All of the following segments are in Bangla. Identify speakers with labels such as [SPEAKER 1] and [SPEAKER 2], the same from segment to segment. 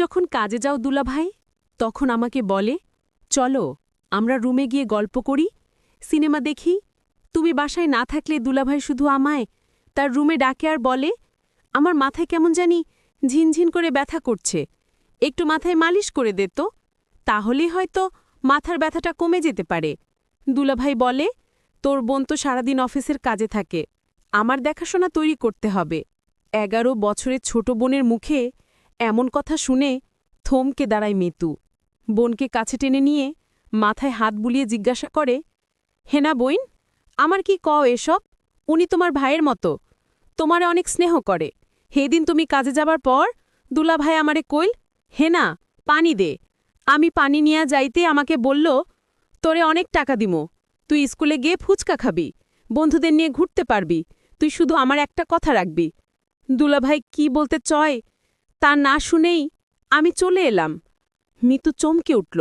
[SPEAKER 1] যখন কাজে যাও দুলাভাই তখন আমাকে বলে, চলো আমরা রুমে গিয়ে গল্প করি, সিনেমা দেখি। তুমি বাসায় না থাকলে দুলাভাই শুধু আমায় তার রুমে ডাকে আর বলে, আমার মাথায় কেমন জানি ঝিনঝিন করে ব্যথা করছে, একটু মাথায় মালিশ করে দে তো, তাহলেই হয়তো মাথার ব্যথাটা কমে যেতে পারে। দুলাভাই বলে, তোর বোন তো সারাদিন অফিসের কাজে থাকে, আমার দেখাশোনা তৈরি করতে হবে। 11 বছরের ছোট বোনের মুখে এমন কথা শুনে থমকে দাঁড়ায় মিতু। বোনকে কাছে টেনে নিয়ে মাথায় হাত বুলিয়ে জিজ্ঞাসা করে, হেনা বইন, আমার কি কও এসব? উনি তোমার ভাইয়ের মতো, তোমারে অনেক স্নেহ করে। হেদিন তুমি কাজে যাবার পর দুলাভাই আমারে কইল, হেনা পানি দে। আমি পানি নিয়া যাইতে আমাকে বলল, তোরে অনেক টাকা দিমো, তুই স্কুলে গিয়ে ফুচকা খাবি, বন্ধুদের নিয়ে ঘুরতে পারবি, তুই শুধু আমার একটা কথা রাখবি। দুলাভাই কি বলতে চয় তা না শুনেই আমি চলে এলাম। মিতু চমকে উঠল।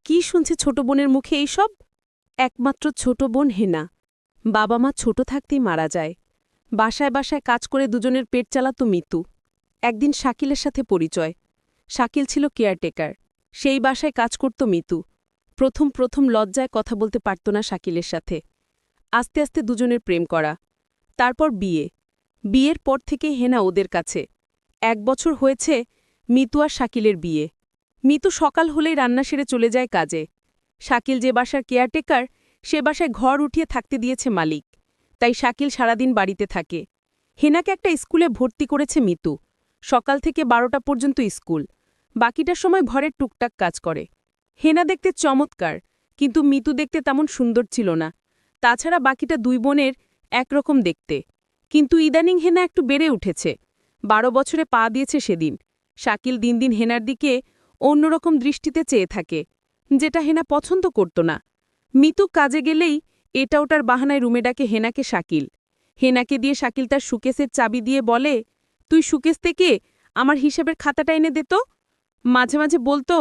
[SPEAKER 1] কি শুনছে ছোট বোনের মুখে এইসব? একমাত্র ছোট বোন হেনা। বাবা মা ছোট থাকতেই মারা যায়। বাসায় বাসায় কাজ করে দুজনের পেট চালাত মিতু। একদিন শাকিলের সাথে পরিচয়। শাকিল ছিল কেয়ারটেকার, সেই বাসায় কাজ করত মিতু। প্রথম প্রথম লজ্জায় কথা বলতে পারত না শাকিলের সাথে। আস্তে আস্তে দুজনের প্রেম করা, তারপর বিয়ে। বিয়ের পর থেকে হেনা ওদের কাছে। 1 বছর হয়েছে মিতু আর শাকিলের বিয়ে। মিতু সকাল হলেই রান্না সেরে চলে যায় কাজে। শাকিল যে বাসার কেয়ারটেকার সে বাসায় ঘর উঠিয়ে থাকতে দিয়েছে মালিক, তাই শাকিল সারাদিন বাড়িতে থাকে। হেনাকে একটা স্কুলে ভর্তি করেছে মিতু। সকাল থেকে 12টা পর্যন্ত স্কুল, বাকিটার সময় ঘরের টুকটাক কাজ করে। হেনা দেখতে চমৎকার, কিন্তু মিতু দেখতে তেমন সুন্দর ছিল না। তাছাড়া বাকিটা 2 বোনের একরকম দেখতে। কিন্তু ইদানিং হেনা একটু বেড়ে উঠেছে। 12 বছরে পা দিয়েছে সেদিন। শাকিল দিন দিন হেনার দিকে অন্যরকম দৃষ্টিতে চেয়ে থাকে, যেটা হেনা পছন্দ করত না। মিতু কাজে গেলেই এটা ওটার বাহানায় রুমে ডাকে হেনাকে শাকিল। হেনাকে দিয়ে শাকিল তার সুকেসের চাবি দিয়ে বলে, তুই সুকেস থেকে আমার হিসাবের খাতাটা এনে দে তো। মাঝে মাঝে বলতো,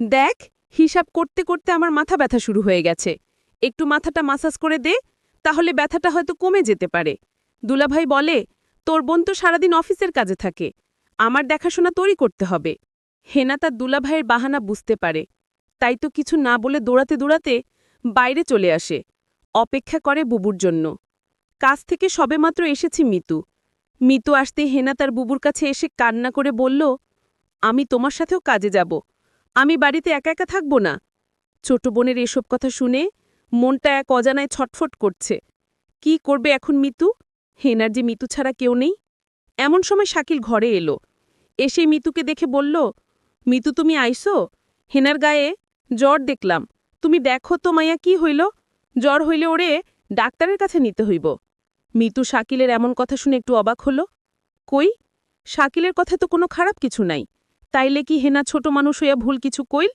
[SPEAKER 1] দেখ হিসাব করতে করতে আমার মাথা ব্যথা শুরু হয়ে গেছে, একটু মাথাটা মাসাজ করে দে, তাহলে ব্যথাটা হয়তো কমে যেতে পারে। দুলাভাই বলে, তোর বোন তো সারাদিন অফিসের কাজে থাকে, আমার দেখাশোনা তোরই করতে হবে। হেনা তার দুলাভাইয়ের বাহানা বুঝতে পারে, তাই তো কিছু না বলে দৌড়াতে দৌড়াতে বাইরে চলে আসে। অপেক্ষা করে বুবুর জন্য। কাজ থেকে সবেমাত্র এসেছি মিতু। মিতু আসতে হেনা তার বুবুর কাছে এসে কান্না করে বলল, আমি তোমার সাথেও কাজে যাব, আমি বাড়িতে একা একা থাকব না। ছোট বোনের এসব কথা শুনে মনটা এক অজানায় ছটফট করছে। কি করবে এখন মিতু? হেনার যে মিতু ছাড়া কেউ নেই। এমন সময় শাকিল ঘরে এলো। এসে মিতুকে দেখে বলল, মিতু তুমি আইসো? হেনার গায়ে জ্বর দেখলাম, তুমি দেখো তো মাইয়া কি হইল, জ্বর হইলে ওরে ডাক্তারের কাছে নিতে হইব। মিতু শাকিলের এমন কথা শুনে একটু অবাক হল। কই, শাকিলের কথা তো কোনো খারাপ কিছু নাই, তাইলে কি হেনা ছোট মানুষ হইয়া ভুল কিছু কইল?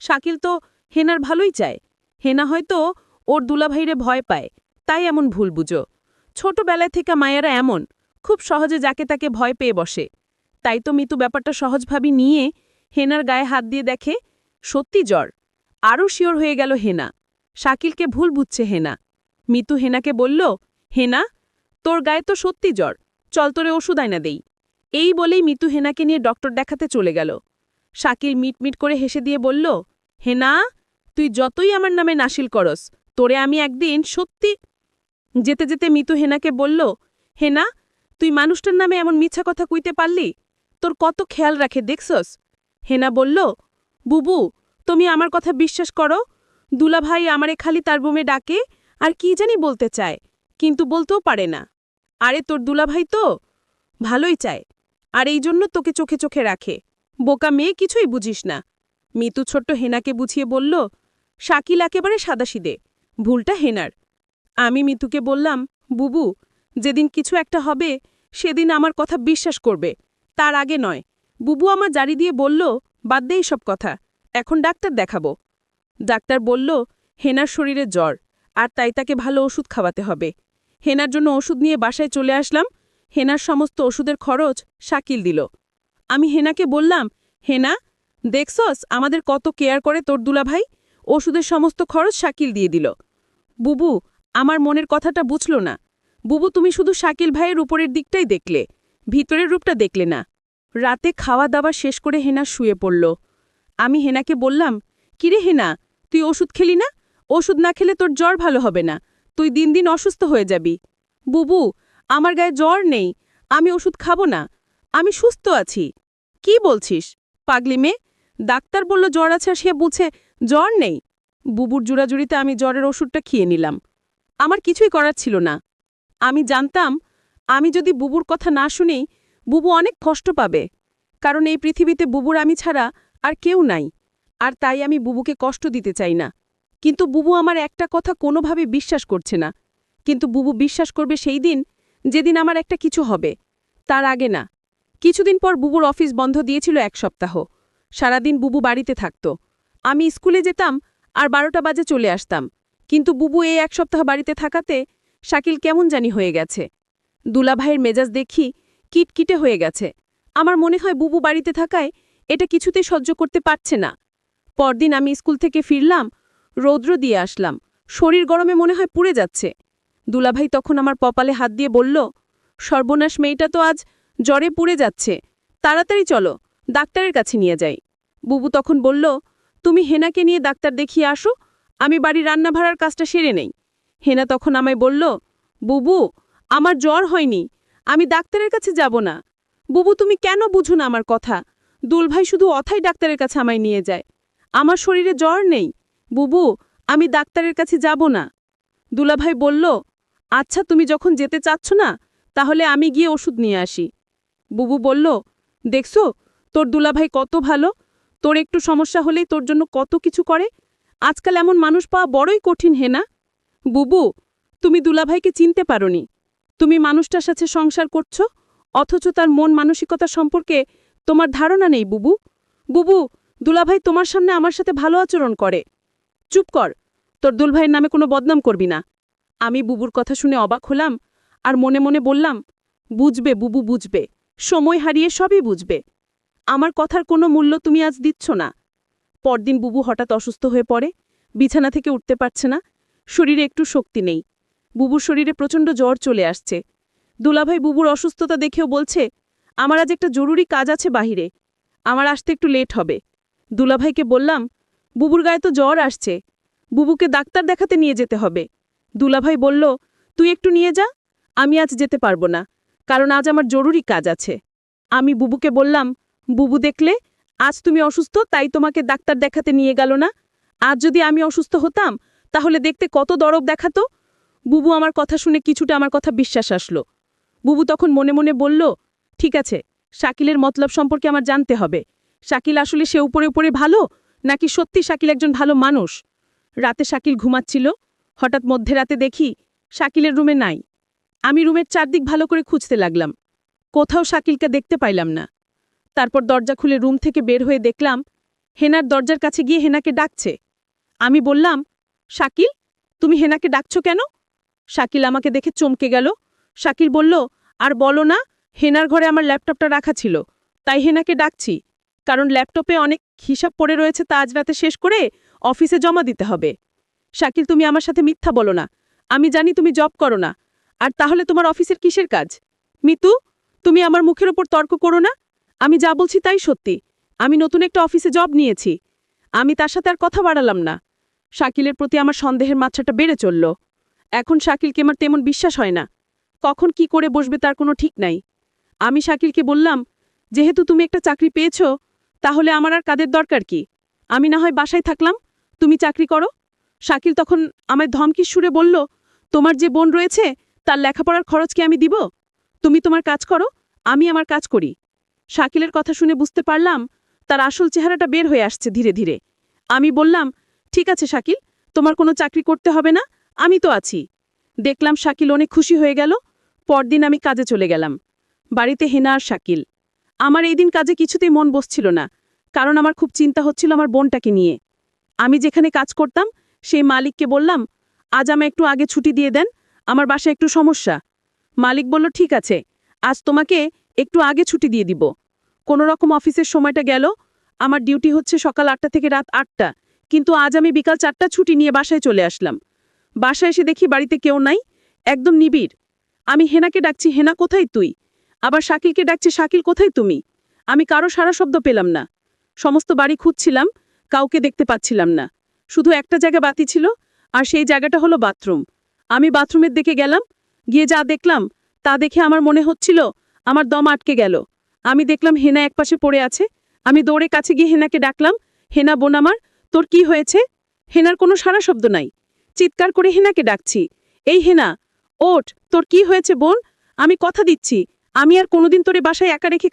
[SPEAKER 1] শাকিল তো হেনার ভালোই চায়। হেনা হয়তো ওর দুলাভাইরে ভয় পায়, তাই এমন ভুল বুঝো। ছোটবেলায় থেকে মায়েরা এমন, খুব সহজে যাকে তাকে ভয় পেয়ে বসে। তাই তো মিতু ব্যাপারটা সহজভাবে নিয়ে হেনার গায়ে হাত দিয়ে দেখে, সত্যি জ্বর। আরও শিওর হয়ে গেল হেনা, শাকিলকে ভুল বুঝছে হেনা। মিতু হেনাকে বলল, হেনা তোর গায়ে তো সত্যি জ্বর, চল তোরে ওষুধ আইনা দেই। এই বলেই মিতু হেনাকে নিয়ে ডক্টর দেখাতে চলে গেল। শাকিল মিটমিট করে হেসে দিয়ে বলল, হেনা তুই যতই আমার নামে নাশিল করস, তোরে আমি একদিন সত্যি। যেতে যেতে মিতু হেনাকে বলল, হেনা তুই মানুষটার নামে এমন মিথ্যা কথা কইতে পারলি, তোর কত খেয়াল রাখে দেখছস। হেনা বলল, বুবু তুমি আমার কথা বিশ্বাস করো, দুলাভাই আমারে খালি তার রুমে ডাকে আর কি জানি বলতে চায়, কিন্তু বলতেও পারে না। আরে তোর দুলাভাই তো ভালোই চায়, আর এই জন্য তোকে চোখে চোখে রাখে, বোকা মেয়ে কিছুই বুঝিস না। মিতু ছোট্ট হেনাকে বুঝিয়ে বলল, শাকিল একেবারে সাদাসিদে, ভুলটা হেনার। আমি মিতুকে বললাম, বুবু যেদিন কিছু একটা হবে সেদিন আমার কথা বিশ্বাস করবে, তার আগে নয়। বুবু আমার জারি দিয়ে বলল, বাদ দে সব কথা, এখন ডাক্তার দেখাবো। ডাক্তার বলল, হেনার শরীরে জ্বর, আর তাই তাকে ভালো ওষুধ খাওয়াতে হবে। হেনার জন্য ওষুধ নিয়ে বাসায় চলে আসলাম। হেনার সমস্ত ওষুধের খরচ শাকিল দিল। আমি হেনাকে বললাম, হেনা দেখছস আমাদের কত কেয়ার করে তোর দুলাভাই, ওষুধের সমস্ত খরচ শাকিল দিয়ে দিল। বুবু আমার মনের কথাটা বুঝল না। বুবু তুমি শুধু শাকিল ভাইয়ের উপরের দিকটাই দেখলে, ভিতরের রূপটা দেখলে না। রাতে খাওয়া দাওয়া শেষ করে হেনা শুয়ে পড়ল। আমি হেনাকে বললাম, কিরে হেনা, তুই ওষুধ খেলি না? ওষুধ না খেলে তোর জ্বর ভালো হবে না, তুই দিন দিন অসুস্থ হয়ে যাবি। বুবু, আমার গায়ে জ্বর নেই, আমি ওষুধ খাবো না, আমি সুস্থ আছি। কি বলছিস পাগলি মেয়ে? ডাক্তার বলল জ্বর আছে, সে বুঝে জ্বর নেই। বুবুর জোড়াজুড়িতে আমি জ্বরের ওষুধটা খেয়ে নিলাম। আমার কিছুই করার ছিল না। আমি জানতাম আমি যদি বুবুর কথা না শুনি বুবু অনেক কষ্ট পাবে, কারণ এই পৃথিবীতে বুবুর আমি ছাড়া আর কেউ নাই, আর তাই আমি বুবুকে কষ্ট দিতে চাই না। কিন্তু বুবু আমার একটা কথা কোনোভাবে বিশ্বাস করছে না। কিন্তু বুবু বিশ্বাস করবে সেই দিন যেদিন আমার একটা কিছু হবে, তার আগে না। কিছুদিন পর বুবুর অফিস বন্ধ দিয়েছিল 1 সপ্তাহ। সারাদিন বুবু বাড়িতে থাকত। আমি স্কুলে যেতাম আর 12টা বাজে চলে আসতাম। কিন্তু বুবু এই 1 সপ্তাহ বাড়িতে থাকাতে শাকিল কেমন জানি হয়ে গেছে। দুলাভাইয়ের মেজাজ দেখি কিটকিটে হয়ে গেছে। আমার মনে হয় বুবু বাড়িতে থাকায় এটা কিছুতেই সহ্য করতে পারছে না। পরদিন আমি স্কুল থেকে ফিরলাম, রৌদ্র দিয়ে আসলাম, শরীর গরমে মনে হয় পুড়ে যাচ্ছে। দুলাভাই তখন আমার কপালে হাত দিয়ে বলল, সর্বনাশ, মেয়েটা তো আজ জ্বরে পুড়ে যাচ্ছে, তাড়াতাড়ি চলো, ডাক্তারের কাছে নিয়ে যাই। বুবু তখন বলল, তুমি হেনাকে নিয়ে ডাক্তার দেখিয়ে আসো, আমি বাড়ির রান্না ভাড়ার কাজটা সেরে নেই। হেনা তখন আমায় বলল, বুবু, আমার জ্বর হয়নি, আমি ডাক্তারের কাছে যাব না। বুবু, তুমি কেন বুঝো না আমার কথা? দুলভাই শুধু অথাই ডাক্তারের কাছে আমায় নিয়ে যায়। আমার শরীরে জ্বর নেই। বুবু, আমি ডাক্তারের কাছে যাব না। দুলাভাই বলল, আচ্ছা, তুমি যখন যেতে চাচ্ছ না তাহলে আমি গিয়ে ওষুধ নিয়ে আসি। বুবু বলল, দেখছো তোর দুলাভাই কত ভালো, তোর একটু সমস্যা হলেই তোর জন্য কত কিছু করে। আজকাল এমন মানুষ পাওয়া বড়ই কঠিন, হেনা। বুবু, তুমি দুলাভাইকে চিনতে পারোনি। তুমি মানুষটার সাথে সংসার করছো, অথচ তার মন মানসিকতা সম্পর্কে তোমার ধারণা নেই। বুবু, বুবু, দুলাভাই তোমার সামনে আমার সাথে ভালো আচরণ করে। চুপ কর, তোর দুলভাইয়ের নামে কোনো বদনাম করবি না। আমি বুবুর কথা শুনে অবাক হলাম আর মনে মনে বললাম, বুঝবে বুবু, বুঝবে, সময় হারিয়ে সবই বুঝবে। আমার কথার কোনো মূল্য তুমি আজ দিচ্ছ না। পরদিন বুবু হঠাৎ অসুস্থ হয়ে পড়ে, বিছানা থেকে উঠতে পারছে না, শরীরে একটু শক্তি নেই। বুবুর শরীরে প্রচণ্ড জ্বর চলে আসছে। দুলাভাই বুবুর অসুস্থতা দেখেও বলছে, আমার আজ একটা জরুরি কাজ আছে বাহিরে, আমার আসতে একটু লেট হবে। দুলাভাইকে বললাম, বুবুর গায়ে তো জ্বর আসছে, বুবুকে ডাক্তার দেখাতে নিয়ে যেতে হবে। দুলাভাই বলল, তুই একটু নিয়ে যা, আমি আজ যেতে পারবো না, কারণ আজ আমার জরুরি কাজ আছে। আমি বুবুকে বললাম, বুবু, দেখলে আজ তুমি অসুস্থ তাই তোমাকে ডাক্তার দেখাতে নিয়ে গেল না। আজ যদি আমি অসুস্থ হতাম তাহলে দেখতে কত দরদ দেখাতো। বুবু আমার কথা শুনে কিছুটা আমার কথা বিশ্বাস আসলো। বুবু তখন মনে মনে বলল, ঠিক আছে, শাকিলের মতলব সম্পর্কে আমার জানতে হবে। শাকিল আসলে সে উপরে উপরে ভালো, নাকি সত্যি শাকিল একজন ভালো মানুষ। রাতে শাকিল ঘুমাচ্ছিল, হঠাৎ মধ্যরাতে দেখি শাকিলের রুমে নাই। আমি রুমের চারদিক ভালো করে খুঁজতে লাগলাম, কোথাও শাকিলকে দেখতে পাইলাম না। তারপর দরজা খুলে রুম থেকে বের হয়ে দেখলাম হেনার দরজার কাছে গিয়ে হেনাকে ডাকছে। আমি বললাম, শাকিল, তুমি হেনাকে ডাকছো কেন? শাকিল আমাকে দেখে চমকে গেল। শাকিল বলল, আর বলো না, হেনার ঘরে আমার ল্যাপটপটা রাখা ছিল, তাই হেনাকে ডাকছি, কারণ ল্যাপটপে অনেক হিসাব পড়ে রয়েছে, তা আজ রাতে শেষ করে অফিসে জমা দিতে হবে। শাকিল, তুমি আমার সাথে মিথ্যা বলো না, আমি জানি তুমি জব করো না, আর তাহলে তোমার অফিসের কিসের কাজ? মিতু, তুমি আমার মুখের ওপর তর্ক করো না, আমি যা বলছি তাই সত্যি। আমি নতুন একটা অফিসে জব নিয়েছি। আমি তার সাথে আর কথা বাড়ালাম না। শাকিলের প্রতি আমার সন্দেহের মাত্রাটা বেড়ে চলল। এখন শাকিলকে আমার তেমন বিশ্বাস হয় না, কখন কি করে বসবে তার কোনো ঠিক নাই। আমি শাকিলকে বললাম, যেহেতু তুমি একটা চাকরি পেয়েছ তাহলে আমার আর কাদের দরকার কি? আমি না হয় বাসায় থাকলাম, তুমি চাকরি করো। শাকিল তখন আমায় ধমকির সুরে বলল, তোমার যে বোন রয়েছে তার লেখাপড়ার খরচ কি আমি দিব? তুমি তোমার কাজ করো, আমি আমার কাজ করি। শাকিলের কথা শুনে বুঝতে পারলাম তার আসল চেহারাটা বের হয়ে আসছে ধীরে ধীরে। আমি বললাম, ঠিক আছে শাকিল, তোমার কোনো চাকরি করতে হবে না, আমি তো আছি। দেখলাম শাকিল অনেক খুশি হয়ে গেল। পরদিন আমি কাজে চলে গেলাম। বাড়িতে হেনা আর শাকিল। আমার এই দিন কাজে কিছুতেই মন বসছিল না, কারণ আমার খুব চিন্তা হচ্ছিল আমার বোনটাকে নিয়ে। আমি যেখানে কাজ করতাম সেই মালিককে বললাম, আজ আমায় একটু আগে ছুটি দিয়ে দেন, আমার বাসায় একটু সমস্যা। মালিক বলল, ঠিক আছে, আজ তোমাকে একটু আগে ছুটি দিয়ে দিব। কোনো রকম অফিসের সময়টা গেল। আমার ডিউটি হচ্ছে সকাল 8টা থেকে রাত 8টা, কিন্তু আজ আমি বিকাল 4টা ছুটি নিয়ে বাসায় চলে আসলাম। বাসায় এসে দেখি বাড়িতে কেউ নাই, একদম নিবিড়। আমি হেনাকে ডাকছি, হেনা কোথায় তুই? আবার শাকিলকে ডাকছি, শাকিল কোথায় তুমি?
[SPEAKER 2] আমি কারো সারা শব্দ পেলাম না। সমস্ত বাড়ি খুঁজছিলাম, কাউকে দেখতে পাচ্ছিলাম না। শুধু একটা জায়গা বাতি ছিল, আর সেই জায়গাটা হলো বাথরুম। আমি বাথরুমের দিকে গেলাম, গিয়ে যা দেখলাম তা দেখে আমার মনে হচ্ছিল আমার দম আটকে গেল। আমি দেখলাম হেনা একপাশে পড়ে আছে। আমি দৌড়ে কাছে গিয়ে হেনাকে ডাকলাম, হেনা বোন আমার, তোর কি হয়েছে? হেনার কোনো সারা শব্দ নাই। চিৎকার করে হেনাকে ডাকছি, এই হেনা, ওঠ, তোর কি হয়েছে বোন? আমি কথা দিচ্ছি, আমি আর কোনোদিন তোরে বাসায় একা রেখে